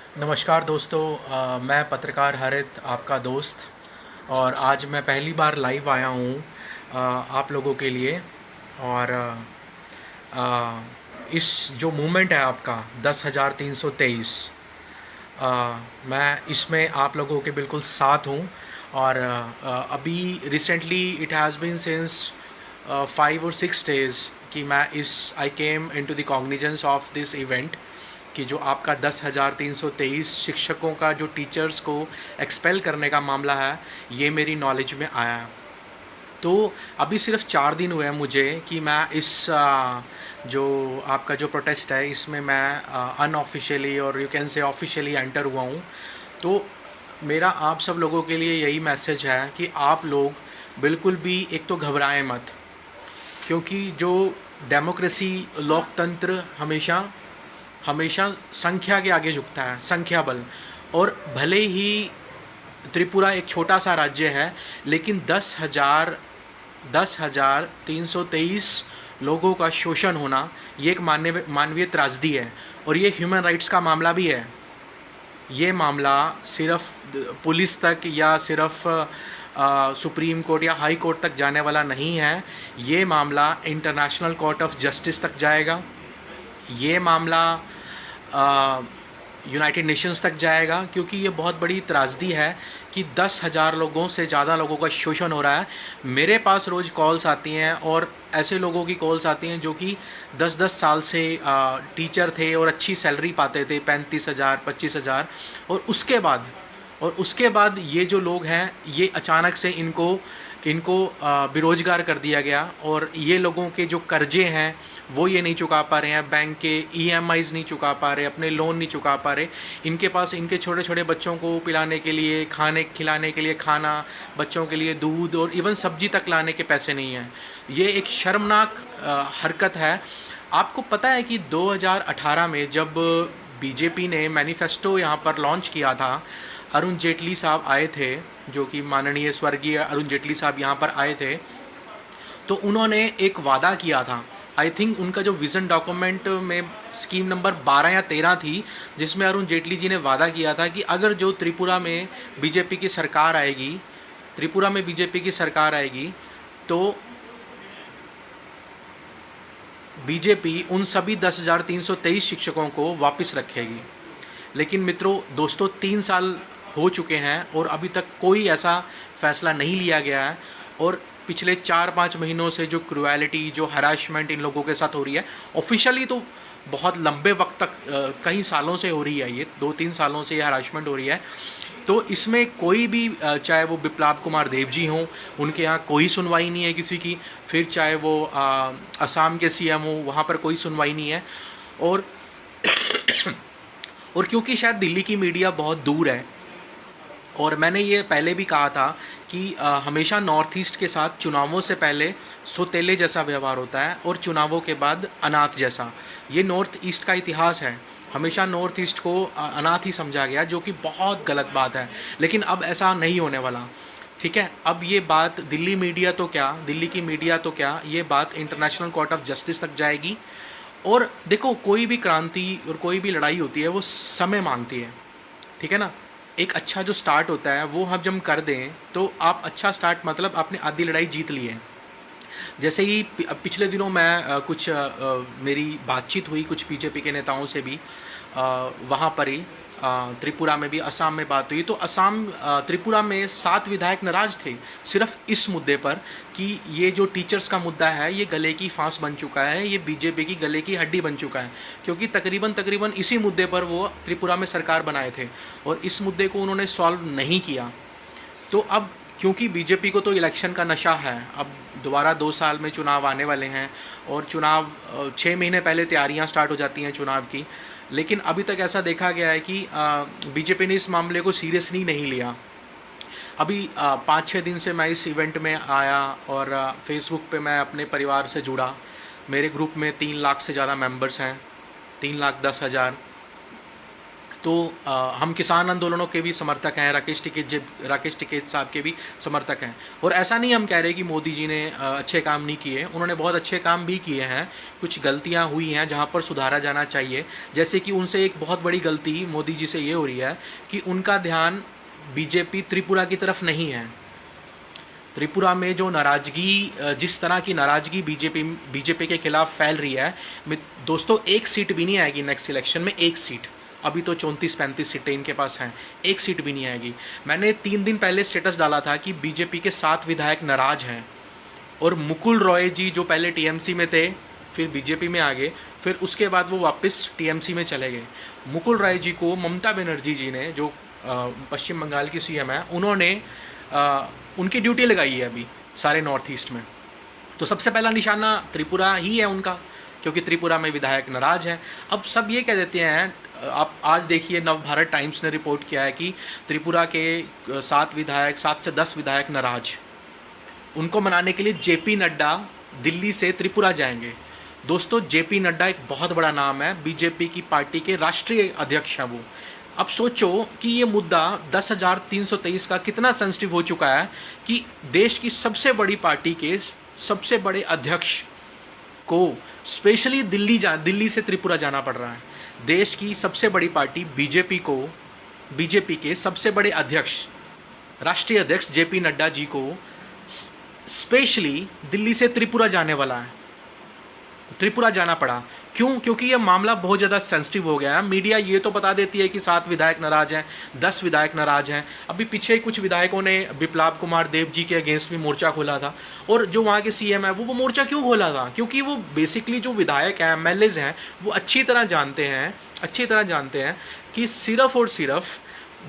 नमस्कार दोस्तों। मैं पत्रकार हरित आपका दोस्त। और आज मैं पहली बार लाइव आया हूँ आप लोगों के लिए। और अ, इस जो मूवमेंट है आपका 10,323, मैं इसमें आप लोगों के बिल्कुल साथ हूँ। और अभी recently it has been since 5 और 6 डेज़ कि मैं इस I came into the cognizance of this event कि जो आपका 10,323 शिक्षकों का जो टीचर्स को एक्सपेल करने का मामला है, ये मेरी नॉलेज में आया है। तो अभी सिर्फ 4 दिन हुए हैं मुझे कि मैं इस जो आपका जो प्रोटेस्ट है इसमें मैं अनऑफिशियली और you can say officially enter हुआ हूँ। तो मेरा आप सब लोगों के लिए यही मैसेज है कि आप लोग बिल्कुल भी एक तो घबराएं मत, क्योंकि जो डेमोक्रेसी लोकतंत्र हमेशा हमेशा संख्या के आगे झुकता है, संख्या बल। और भले ही त्रिपुरा एक छोटा सा राज्य है, लेकिन 10,323 लोगों का शोषण होना ये एक मानवीय त्रासदी है। और ये ह्यूमन राइट्स का मामला भी है। ये मामला सिर्फ पुलिस तक या सिर्फ सुप्रीम कोर्ट या हाई कोर्ट तक जाने वाला नहीं है। ये मामला इंटरनेशनल कोर्ट ऑफ जस्टिस तक जाएगा। ये मामला यूनाइटेड नेशंस तक जाएगा, क्योंकि ये बहुत बड़ी त्रासदी है कि 10,000 लोगों से ज़्यादा लोगों का शोषण हो रहा है। मेरे पास रोज़ कॉल्स आती हैं और ऐसे लोगों की कॉल्स आती हैं जो कि 10-10 साल से टीचर थे और अच्छी सैलरी पाते थे, 35,000 25,000। और उसके बाद ये जो लोग हैं ये अचानक से इनको इनको बेरोजगार कर दिया गया। और ये लोगों के जो कर्जे हैं वो ये नहीं चुका पा रहे हैं, बैंक के ईएमआईज़ नहीं चुका पा रहे, अपने लोन नहीं चुका पा रहे। इनके पास इनके छोटे छोटे बच्चों को पिलाने के लिए, खाने खिलाने के लिए खाना, बच्चों के लिए दूध और इवन सब्जी तक लाने के पैसे नहीं हैं। ये एक शर्मनाक हरकत है। आपको पता है कि 2018 में जब बीजेपी ने मैनिफेस्टो यहाँ पर लॉन्च किया था, अरुण जेटली साहब आए थे, जो कि माननीय स्वर्गीय अरुण जेटली साहब यहाँ पर आए थे। तो उन्होंने एक वादा किया था। आई थिंक उनका जो विज़न डॉक्यूमेंट में स्कीम नंबर 12 या 13 थी, जिसमें अरुण जेटली जी ने वादा किया था कि अगर जो बीजेपी की सरकार आएगी त्रिपुरा में बीजेपी की सरकार आएगी तो बीजेपी उन सभी 10,323 शिक्षकों को वापस रखेगी। लेकिन मित्रों, दोस्तों, 3 साल हो चुके हैं और अभी तक कोई ऐसा फैसला नहीं लिया गया है। और पिछले 4-5 महीनों से जो क्रूएलिटी, जो हरासमेंट इन लोगों के साथ हो रही है, ऑफिशियली तो बहुत लंबे वक्त तक कई सालों से हो रही है, ये 2-3 सालों से ये हरासमेंट हो रही है। तो इसमें कोई भी चाहे वो बिप्लाब कुमार देव जी हों, उनके यहाँ कोई सुनवाई नहीं है किसी की। फिर चाहे वो असम के सीएम हो, वहाँ पर कोई सुनवाई नहीं है। और और क्योंकि शायद दिल्ली की मीडिया बहुत दूर है, और मैंने ये पहले भी कहा था कि हमेशा नॉर्थ ईस्ट के साथ चुनावों से पहले सौतेले जैसा व्यवहार होता है और चुनावों के बाद अनाथ जैसा। ये नॉर्थ ईस्ट का इतिहास है। हमेशा नॉर्थ ईस्ट को अनाथ ही समझा गया, जो कि बहुत गलत बात है। लेकिन अब ऐसा नहीं होने वाला। ठीक है, अब ये बात दिल्ली मीडिया तो क्या, दिल्ली की मीडिया तो क्या, ये बात इंटरनेशनल कोर्ट ऑफ जस्टिस तक जाएगी। और देखो, कोई भी क्रांति और कोई भी लड़ाई होती है वो समय मांगती है। ठीक है ना। एक अच्छा जो स्टार्ट होता है वो हम जब कर दें तो आप अच्छा स्टार्ट मतलब आपने आधी लड़ाई जीत ली है। जैसे ही पिछले दिनों मैं मेरी बातचीत हुई कुछ बीजेपी के नेताओं से भी, वहाँ पर ही त्रिपुरा में भी, असम में बात हुई। तो असम त्रिपुरा में 7 विधायक नाराज थे सिर्फ इस मुद्दे पर कि ये जो टीचर्स का मुद्दा है ये गले की फांस बन चुका है, ये बीजेपी की गले की हड्डी बन चुका है। क्योंकि तकरीबन इसी मुद्दे पर वो त्रिपुरा में सरकार बनाए थे और इस मुद्दे को उन्होंने सॉल्व नहीं किया। तो अब क्योंकि बीजेपी को तो इलेक्शन का नशा है, अब दोबारा 2 साल में चुनाव आने वाले हैं और चुनाव 6 महीने पहले तैयारियां स्टार्ट हो जाती हैं चुनाव की। लेकिन अभी तक ऐसा देखा गया है कि बीजेपी ने इस मामले को सीरियसली नहीं लिया। अभी 5-6 दिन से मैं इस इवेंट में आया और फेसबुक पे मैं अपने परिवार से जुड़ा। मेरे ग्रुप में 3 लाख से ज़्यादा मेंबर्स हैं, 3,10,000। तो हम किसान आंदोलनों के भी समर्थक हैं, राकेश टिकैत साहब के भी समर्थक हैं। और ऐसा नहीं हम कह रहे कि मोदी जी ने अच्छे काम नहीं किए, उन्होंने बहुत अच्छे काम भी किए हैं। कुछ गलतियां हुई हैं जहां पर सुधारा जाना चाहिए। जैसे कि उनसे एक बहुत बड़ी गलती मोदी जी से ये हो रही है कि उनका ध्यान बीजेपी त्रिपुरा की तरफ नहीं है। त्रिपुरा में जो नाराज़गी, जिस तरह की नाराज़गी बीजेपी के खिलाफ फैल रही है, दोस्तों एक सीट भी नहीं आएगी नेक्स्ट इलेक्शन में, एक सीट। अभी तो 34-35 सीटें इनके पास हैं, एक सीट भी नहीं आएगी। मैंने 3 दिन पहले स्टेटस डाला था कि बीजेपी के 7 विधायक नाराज हैं, और मुकुल रॉय जी जो पहले टीएमसी में थे, फिर बीजेपी में आ गए, फिर उसके बाद वो वापस टीएमसी में चले गए। मुकुल रॉय जी को ममता बनर्जी जी ने, जो पश्चिम बंगाल की सीएम है, उन्होंने उनकी ड्यूटी लगाई है अभी सारे नॉर्थ ईस्ट में। तो सबसे पहला निशाना त्रिपुरा ही है उनका, क्योंकि त्रिपुरा में विधायक नाराज हैं। अब सब ये कह देते हैं, आप आज देखिए नवभारत टाइम्स ने रिपोर्ट किया है कि त्रिपुरा के 7 से 10 विधायक नाराज, उनको मनाने के लिए जेपी नड्डा दिल्ली से त्रिपुरा जाएंगे। दोस्तों, जेपी नड्डा एक बहुत बड़ा नाम है, बीजेपी की पार्टी के राष्ट्रीय अध्यक्ष हैं वो। अब सोचो कि ये मुद्दा 10,323 का कितना सेंसिटिव हो चुका है कि देश की सबसे बड़ी पार्टी के सबसे बड़े अध्यक्ष को स्पेशली दिल्ली से त्रिपुरा जाना पड़ रहा है। देश की सबसे बड़ी पार्टी बीजेपी के सबसे बड़े अध्यक्ष, राष्ट्रीय अध्यक्ष जेपी नड्डा जी को स्पेशली दिल्ली से त्रिपुरा जाने वाला है, त्रिपुरा जाना पड़ा। क्यों? क्योंकि ये मामला बहुत ज़्यादा सेंसिटिव हो गया है। मीडिया ये तो बता देती है कि 7 विधायक नाराज हैं, 10 विधायक नाराज हैं। अभी पीछे कुछ विधायकों ने बिप्लाब कुमार देब जी के अगेंस्ट भी मोर्चा खोला था, और जो वहाँ के सीएम है वो मोर्चा क्यों खोला था? क्योंकि वो बेसिकली जो विधायक हैं, एमएलएज हैं, वो अच्छी तरह जानते हैं कि सिर्फ और सिर्फ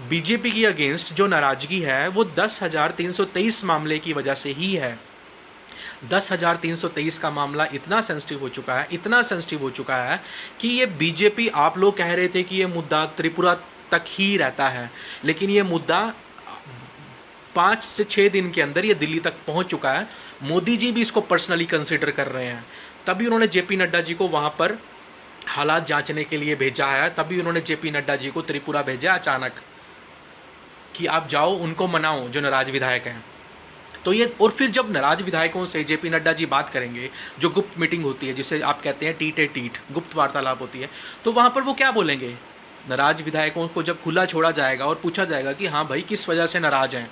बीजेपी की अगेंस्ट जो नाराजगी है वो 10,323 मामले की वजह से ही है। 10,323 का मामला इतना सेंसिटिव हो चुका है कि ये बीजेपी, आप लोग कह रहे थे कि ये मुद्दा त्रिपुरा तक ही रहता है, लेकिन ये मुद्दा 5 से 6 दिन के अंदर ये दिल्ली तक पहुंच चुका है। मोदी जी भी इसको पर्सनली कंसिडर कर रहे हैं, तभी उन्होंने जेपी नड्डा जी को वहाँ पर हालात जांचने के लिए भेजा है। तभी उन्होंने जेपी नड्डा जी को त्रिपुरा भेजा अचानक कि आप जाओ, उनको मनाओ जो नाराज विधायक हैं। तो ये, और फिर जब नाराज विधायकों से जेपी नड्डा जी बात करेंगे, जो गुप्त मीटिंग होती है जिसे आप कहते हैं टीट गुप्त वार्तालाप होती है, तो वहाँ पर वो क्या बोलेंगे? नाराज विधायकों को जब खुला छोड़ा जाएगा और पूछा जाएगा कि हाँ भाई, किस वजह से नाराज हैं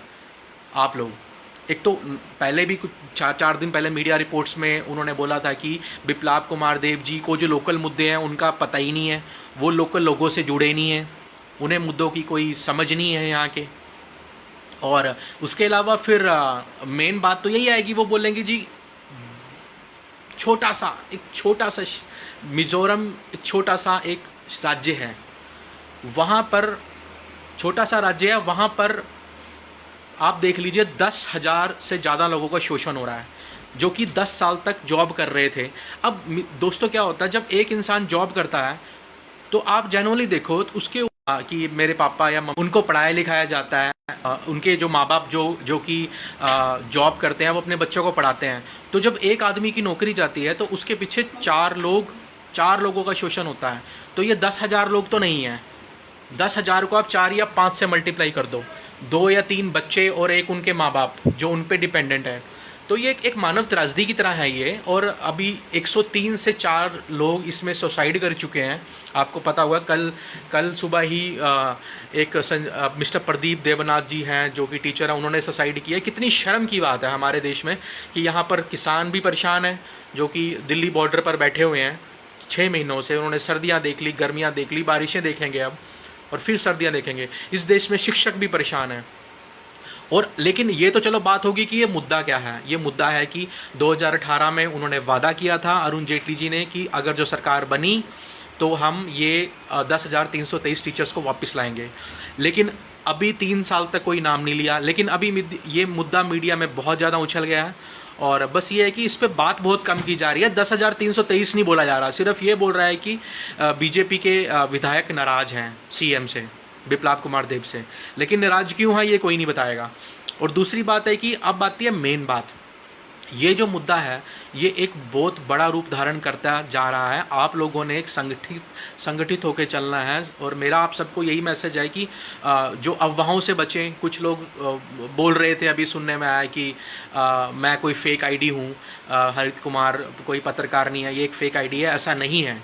आप लोग। एक तो पहले भी कुछ 4 दिन पहले मीडिया रिपोर्ट्स में उन्होंने बोला था कि बिप्लाब कुमार देब जी को जो लोकल मुद्दे हैं उनका पता ही नहीं है, वो लोकल लोगों से जुड़े नहीं हैं, उन्हें मुद्दों की कोई समझ नहीं है यहाँ के। और उसके अलावा फिर मेन बात तो यही आएगी, वो बोलेंगे जी एक छोटा सा मिजोरम, एक छोटा सा एक राज्य है, वहाँ पर छोटा सा राज्य है, वहाँ पर आप देख लीजिए 10,000 से ज़्यादा लोगों का शोषण हो रहा है, जो कि 10 साल तक जॉब कर रहे थे। अब दोस्तों क्या होता है, जब एक इंसान जॉब करता है तो आप जनरली देखो तो उसके कि मेरे पापा या उनको पढ़ाया लिखाया जाता है, उनके जो माँ बाप जो कि जॉब करते हैं वो अपने बच्चों को पढ़ाते हैं। तो जब एक आदमी की नौकरी जाती है तो उसके पीछे 4 लोगों का शोषण होता है। तो ये 10,000 लोग तो नहीं है, 10,000 को आप 4 या 5 से मल्टीप्लाई कर दो, 2 या 3 बच्चे और एक उनके माँ बाप जो उन पे डिपेंडेंट है। तो ये एक मानव त्रासदी की तरह है ये। और अभी 103 से 4 लोग इसमें सुसाइड कर चुके हैं। आपको पता होगा कल सुबह ही मिस्टर प्रदीप देवनाथ जी हैं जो कि टीचर हैं, उन्होंने सुसाइड किया। कितनी शर्म की बात है हमारे देश में कि यहाँ पर किसान भी परेशान हैं जो कि दिल्ली बॉर्डर पर बैठे हुए हैं 6 महीनों से। उन्होंने सर्दियाँ देख ली, गर्मियाँ देख ली, बारिशें देखेंगे अब, और फिर सर्दियाँ देखेंगे। इस देश में शिक्षक भी परेशान हैं। और लेकिन ये तो चलो बात होगी कि ये मुद्दा क्या है। ये मुद्दा है कि 2018 में उन्होंने वादा किया था अरुण जेटली जी ने कि अगर जो सरकार बनी तो हम ये 10,323 टीचर्स को वापस लाएंगे। लेकिन अभी 3 साल तक कोई नाम नहीं लिया। लेकिन अभी ये मुद्दा मीडिया में बहुत ज़्यादा उछल गया है, और बस ये है कि इस पर बात बहुत कम की जा रही है। 10,323 नहीं बोला जा रहा, सिर्फ ये बोल रहा है कि बीजेपी के विधायक नाराज हैं सीएम से, बिप्लाब कुमार देब से। लेकिन नाराज क्यों है ये कोई नहीं बताएगा। और दूसरी बात है कि अब आती है मेन बात ये जो मुद्दा है, ये एक बहुत बड़ा रूप धारण करता जा रहा है। आप लोगों ने एक संगठित होकर चलना है, और मेरा आप सबको यही मैसेज है कि जो अफवाहों से बचें। कुछ लोग बोल रहे थे, अभी सुनने में आया कि मैं कोई फेक आईडी हूँ, हरित कुमार कोई पत्रकार नहीं है, ये एक फेक आईडी है। ऐसा नहीं है।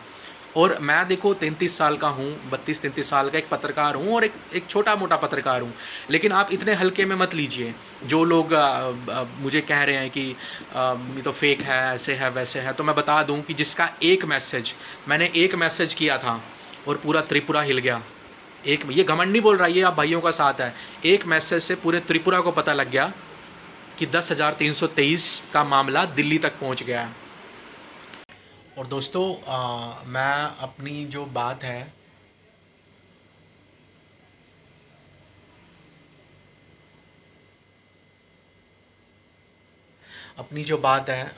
और मैं देखो 33 साल का हूँ, 32-33 साल का एक पत्रकार हूँ, और एक छोटा मोटा पत्रकार हूँ। लेकिन आप इतने हल्के में मत लीजिए। जो लोग मुझे कह रहे हैं कि ये तो फेक है, ऐसे है वैसे है, तो मैं बता दूं कि जिसका एक मैसेज, मैंने एक मैसेज किया था और पूरा त्रिपुरा हिल गया। एक, ये घमंड नहीं बोल रहा, ये आप भाइयों का साथ है। एक मैसेज से पूरे त्रिपुरा को पता लग गया कि 10,323 का मामला दिल्ली तक पहुंच गया है। और दोस्तों, मैं अपनी जो बात है,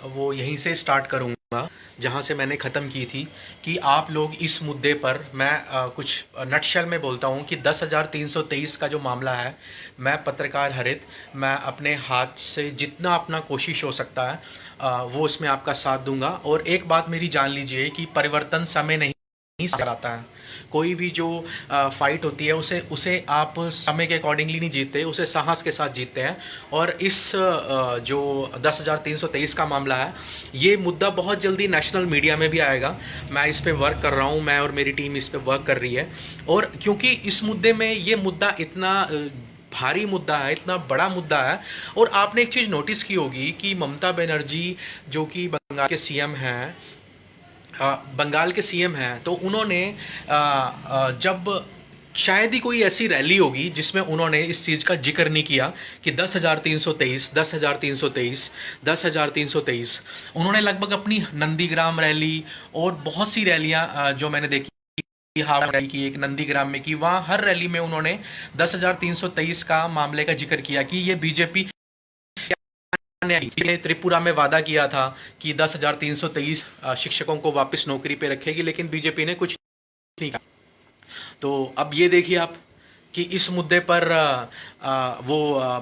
वो यहीं से स्टार्ट करूँगा जहाँ से मैंने ख़त्म की थी। कि आप लोग इस मुद्दे पर, मैं कुछ नटशल में बोलता हूँ कि 10,323 का जो मामला है, मैं पत्रकार हरित, मैं अपने हाथ से जितना अपना कोशिश हो सकता है वो उसमें आपका साथ दूंगा। और एक बात मेरी जान लीजिए कि परिवर्तन समय नहीं आता है। कोई भी जो फाइट होती है, उसे उसे आप समय के अकॉर्डिंगली नहीं जीतते, उसे साहस के साथ जीतते हैं। और इस जो 10,323 का मामला है, ये मुद्दा बहुत जल्दी नेशनल मीडिया में भी आएगा। मैं इस पे वर्क कर रहा हूँ, मैं और मेरी टीम इस पे वर्क कर रही है। और क्योंकि इस मुद्दे में, ये मुद्दा इतना भारी मुद्दा है, इतना बड़ा मुद्दा है। और आपने एक चीज़ नोटिस की होगी कि ममता बनर्जी, जो कि बंगाल के सीएम हैं, तो उन्होंने जब, शायद ही कोई ऐसी रैली होगी जिसमें उन्होंने इस चीज़ का जिक्र नहीं किया कि 10,323, 10,323, 10,323। उन्होंने लगभग अपनी नंदीग्राम रैली और बहुत सी रैलियां जो मैंने देखी, हावड़ा रैली की, एक नंदीग्राम में की, वहाँ हर रैली में उन्होंने 10,323 का मामले का जिक्र किया कि ये बीजेपी ने त्रिपुरा में वादा किया था कि 10,323 शिक्षकों को वापस नौकरी पे रखेगी, लेकिन बीजेपी ने कुछ नहीं कहा। तो अब ये देखिए आप कि इस मुद्दे पर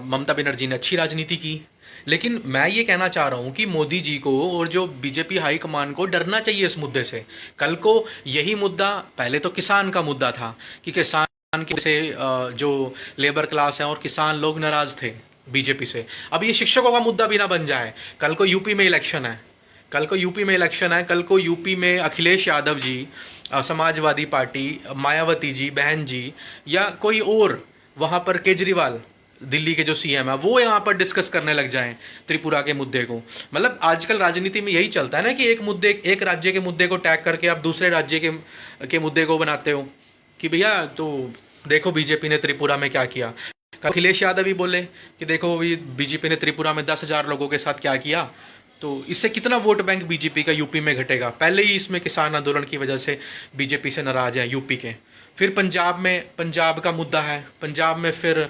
ममता बनर्जी ने अच्छी राजनीति की। लेकिन मैं ये कहना चाह रहा हूँ कि मोदी जी को और जो बीजेपी हाईकमान को डरना चाहिए इस मुद्दे से। कल को यही मुद्दा, पहले तो किसान का मुद्दा था कि किसान के से जो लेबर क्लास है और किसान लोग नाराज थे बीजेपी से। अब ये शिक्षकों का मुद्दा भी ना बन जाए। कल को यूपी में इलेक्शन है, कल को यूपी में अखिलेश यादव जी, समाजवादी पार्टी, मायावती जी, बहन जी, या कोई और, वहाँ पर केजरीवाल, दिल्ली के जो सीएम है, वो यहाँ पर डिस्कस करने लग जाएं त्रिपुरा के मुद्दे को। मतलब आजकल राजनीति में यही चलता है ना कि एक राज्य के मुद्दे को टैग करके आप दूसरे राज्य के मुद्दे को बनाते हो कि भैया तो देखो बीजेपी ने त्रिपुरा में क्या किया। अखिलेश यादव भी बोले कि देखो भी बीजेपी ने त्रिपुरा में 10,000 लोगों के साथ क्या किया। तो इससे कितना वोट बैंक बीजेपी का यूपी में घटेगा। पहले ही इसमें किसान आंदोलन की वजह से बीजेपी से नाराज हैं यूपी के। फिर पंजाब का मुद्दा है, पंजाब में फिर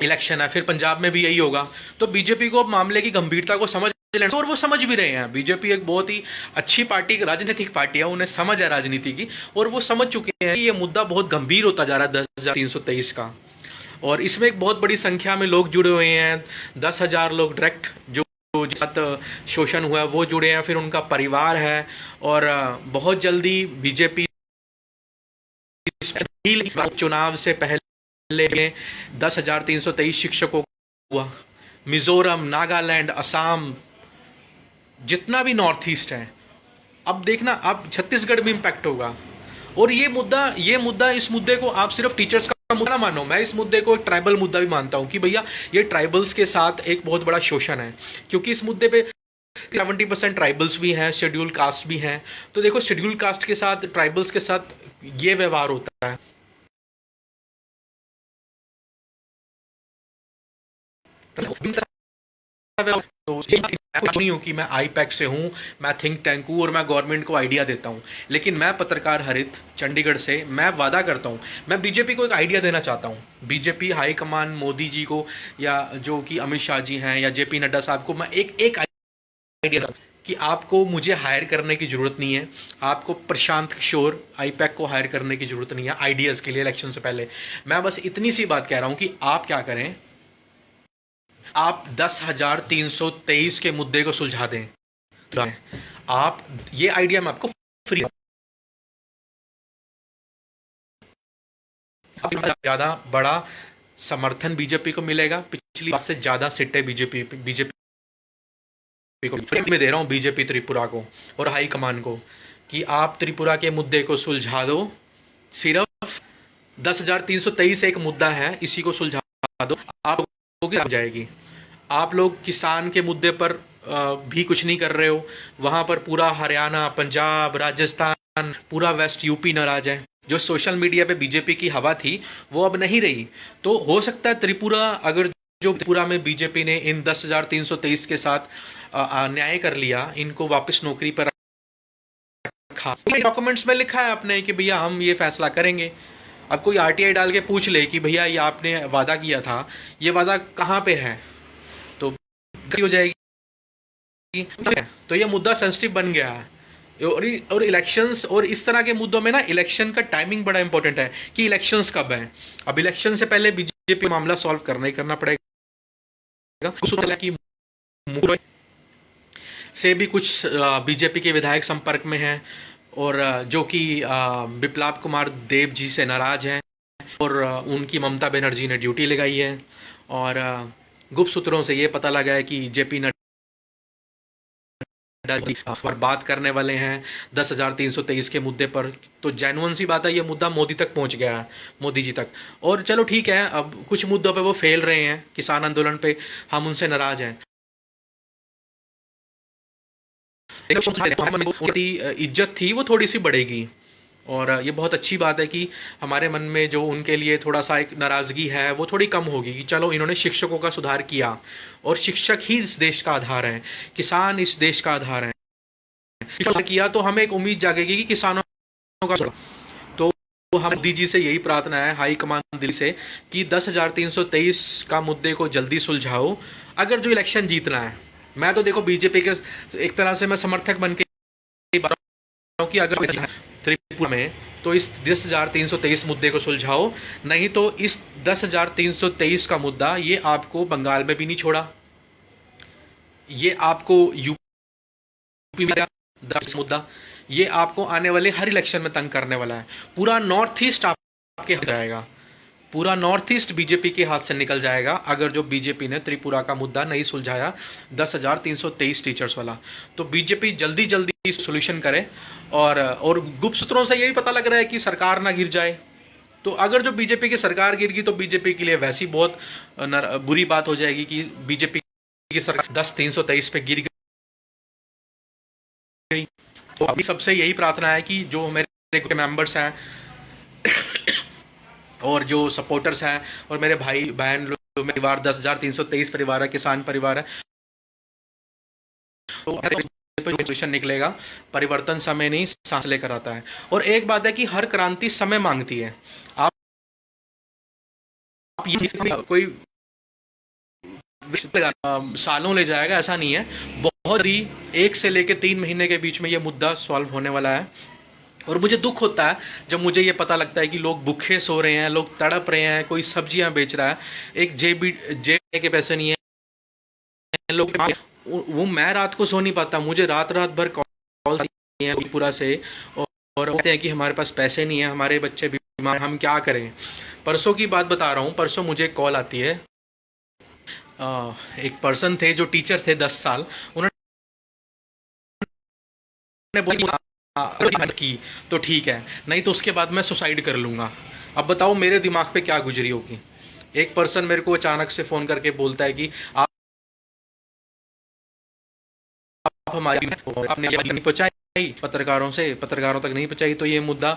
इलेक्शन है, फिर पंजाब में भी यही होगा। तो बीजेपी को मामले की गंभीरता को समझ लेना, और वो समझ भी रहे हैं। बीजेपी एक बहुत ही अच्छी पार्टी, राजनीतिक पार्टी है, उन्हें समझ है राजनीति की, और वो समझ चुके हैं कि ये मुद्दा बहुत गंभीर होता जा रहा है 10,323 का। और इसमें एक बहुत बड़ी संख्या में लोग जुड़े हुए हैं। 10,000 लोग डायरेक्ट जो जिस साथ शोषण हुआ है वो जुड़े हैं, फिर उनका परिवार है। और बहुत जल्दी बीजेपी चुनाव से पहले 10,323 शिक्षकों को हुआ। मिजोरम, नागालैंड, असम, जितना भी नॉर्थ ईस्ट है, अब देखना, अब छत्तीसगढ़ में इम्पैक्ट होगा। और ये मुद्दा इस मुद्दे को आप सिर्फ टीचर्स का मुद्दा ना मानो, मैं इस मुद्दे को एक ट्राइबल मुद्दा भी मानता हूँ कि भैया ये ट्राइबल्स के साथ एक बहुत बड़ा शोषण है। क्योंकि इस मुद्दे पे 70% ट्राइबल्स भी हैं, शेड्यूल कास्ट भी हैं। तो देखो, शेड्यूल कास्ट के साथ, ट्राइबल्स के साथ ये व्यवहार होता है। तो नहीं हूँ कि मैं आईपैक से हूँ, मैं थिंक टैंक हूँ और मैं गवर्नमेंट को आइडिया देता हूँ। लेकिन मैं पत्रकार हरित चंडीगढ़ से मैं वादा करता हूँ, मैं बीजेपी को एक आइडिया देना चाहता हूँ। बीजेपी हाईकमान मोदी जी को, या जो कि अमित शाह जी हैं, या जेपी नड्डा साहब को, मैं एक आइडिया कि आपको मुझे हायर करने की ज़रूरत नहीं है। आपको प्रशांत किशोर आईपैक को हायर करने की ज़रूरत नहीं है आइडियाज़ के लिए इलेक्शन से पहले। मैं बस इतनी सी बात कह रहा हूँ कि आप क्या करें, आप 10,323 के मुद्दे को सुलझा दें। आप ये आइडिया मैं आपको फ्री, ज्यादा बड़ा समर्थन बीजेपी को मिलेगा, पिछली बार से ज्यादा सीटें बीजेपी को मैं दे रहा हूं, बीजेपी त्रिपुरा को और हाई कमान को, कि आप त्रिपुरा के मुद्दे को सुलझा दो। सिर्फ 10,323 एक मुद्दा है, इसी को सुलझा दो, आप लोगों की जाएगी। आप लोग किसान के मुद्दे पर भी कुछ नहीं कर रहे हो, वहां पर पूरा हरियाणा, पंजाब, राजस्थान, पूरा वेस्ट यूपी नाराज है। जो सोशल मीडिया पे बीजेपी की हवा थी वो अब नहीं रही। तो हो सकता है त्रिपुरा, अगर जो त्रिपुरा में बीजेपी ने इन 10,323 के साथ न्याय कर लिया, इनको वापस नौकरी पर रखा, डॉक्यूमेंट्स में लिखा है आपने कि भैया हम ये फैसला करेंगे। अब कोई आरटीआई डाल के पूछ ले कि भैया ये आपने वादा किया था, ये वादा कहाँ पे है, तो हो जाएगी। तो ये मुद्दा सेंसिटिव बन गया है। और इलेक्शंस और इस तरह के मुद्दों में ना इलेक्शन का टाइमिंग बड़ा इंपॉर्टेंट है कि इलेक्शंस कब हैं। अब इलेक्शन से पहले बीजेपी मामला सॉल्व करना ही करना पड़ेगा। कि से भी कुछ बीजेपी के विधायक संपर्क में हैं और जो कि विप्लव कुमार देव जी से नाराज हैं और उनकी ममता बनर्जी ने ड्यूटी लगाई है। और गुप्त सूत्रों से ये पता लगा है कि जेपी नड्डा पर बात करने वाले हैं 10,323 के मुद्दे पर। तो जेन्युइन सी बात है, ये मुद्दा मोदी तक पहुंच गया है, मोदी जी तक। और चलो ठीक है, अब कुछ मुद्दों पे वो फेल रहे हैं, किसान आंदोलन पे हम उनसे नाराज हैं, उनकी इज्जत थी वो थोड़ी सी बढ़ेगी। और ये बहुत अच्छी बात है कि हमारे मन में जो उनके लिए थोड़ा सा एक नाराज़गी है वो थोड़ी कम होगी कि चलो इन्होंने शिक्षकों का सुधार किया, और शिक्षक ही इस देश का आधार हैं, किसान इस देश का आधार हैं। किया तो हमें एक उम्मीद जागेगी कि किसानों का। तो हम मोदी जी से यही प्रार्थना है, हाई कमान दिल से, कि 10,323 का मुद्दे को जल्दी सुलझाओ। अगर जो इलेक्शन जीतना है, मैं तो देखो बीजेपी के एक तरह से मैं समर्थक बन के कि अगर त्रिपुरा में तो इस 10,323 मुद्दे को सुलझाओ, नहीं तो इस 10,323 का मुद्दा ये आपको बंगाल में भी नहीं छोड़ा, ये आपको यूपी में मुद्दा, ये आपको आने वाले हर इलेक्शन में तंग करने वाला है। पूरा नॉर्थ ईस्ट आपके हाथ जाएगा, पूरा नॉर्थ ईस्ट बीजेपी के हाथ से निकल जाएगा अगर जो बीजेपी ने त्रिपुरा का मुद्दा नहीं सुलझाया 10,323 टीचर्स वाला। तो बीजेपी जल्दी जल्दी सोल्यूशन करे। और गुप्त सूत्रों से यही पता लग रहा है कि सरकार ना गिर जाए। तो अगर जो बीजेपी की सरकार गिर गई तो बीजेपी के लिए वैसी बहुत बुरी बात हो जाएगी कि बीजेपी की सरकार 10,323 पे गिर गई। तो अभी सबसे यही प्रार्थना है कि जो मेरे मेंबर्स हैं और जो सपोर्टर्स हैं और मेरे भाई बहन लोग, परिवार 10,323 परिवार है, किसान परिवार है, तो सोल्यूशन निकलेगा। परिवर्तन समय नहीं सांस लेकर आता है। और एक बात है कि हर क्रांति समय मांगती है। आप ये कोई सालों ले जाएगा ऐसा नहीं है, बहुत ही 1 से लेकर 3 महीने के बीच में ये मुद्दा सॉल्व होने वाला है। और मुझे दुख होता है जब मुझे ये पता लगता है कि लोग भूखे सो रहे हैं, लोग तड़प रहे हैं, कोई सब्जियां बेच रहा है, एक जेब के पैसे नहीं है लोग। वो मैं रात को सो नहीं पाता, मुझे रात भर कॉल है पूरा से, और कहते हैं कि हमारे पास पैसे नहीं है, हमारे बच्चे बीमार, हम क्या करें। परसों की बात बता रहा हूँ, परसों मुझे कॉल आती है, एक पर्सन थे जो टीचर थे 10 साल, उन्होंने की तो ठीक है, नहीं तो उसके बाद मैं सुसाइड कर लूँगा। अब बताओ मेरे दिमाग पे क्या गुजरी होगी। एक पर्सन मेरे को अचानक से फ़ोन करके बोलता है कि आप हमारी आपने नहीं पहुँचाई पत्रकारों तक नहीं पहुँचाई, तो ये मुद्दा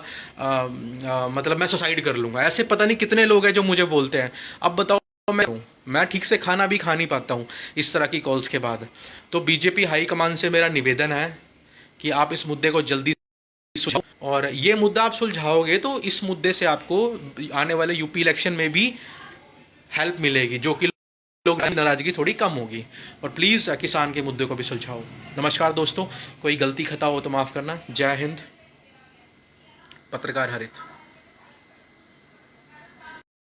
मतलब मैं सुसाइड कर लूँगा। ऐसे पता नहीं कितने लोग हैं जो मुझे बोलते हैं। अब बताओ मैं ठीक से खाना भी खा नहीं पाता हूँ इस तरह की कॉल्स के बाद। तो बीजेपी हाईकमान से मेरा निवेदन है कि आप इस मुद्दे को जल्दी सुलझाओ, और ये मुद्दा आप सुलझाओगे तो इस मुद्दे से आपको आने वाले यूपी इलेक्शन में भी हेल्प मिलेगी, जो कि लोग नाराजगी थोड़ी कम होगी। और प्लीज़ किसान के मुद्दे को भी सुलझाओ। नमस्कार दोस्तों, कोई गलती खता हो तो माफ़ करना। जय हिंद। पत्रकार हरित।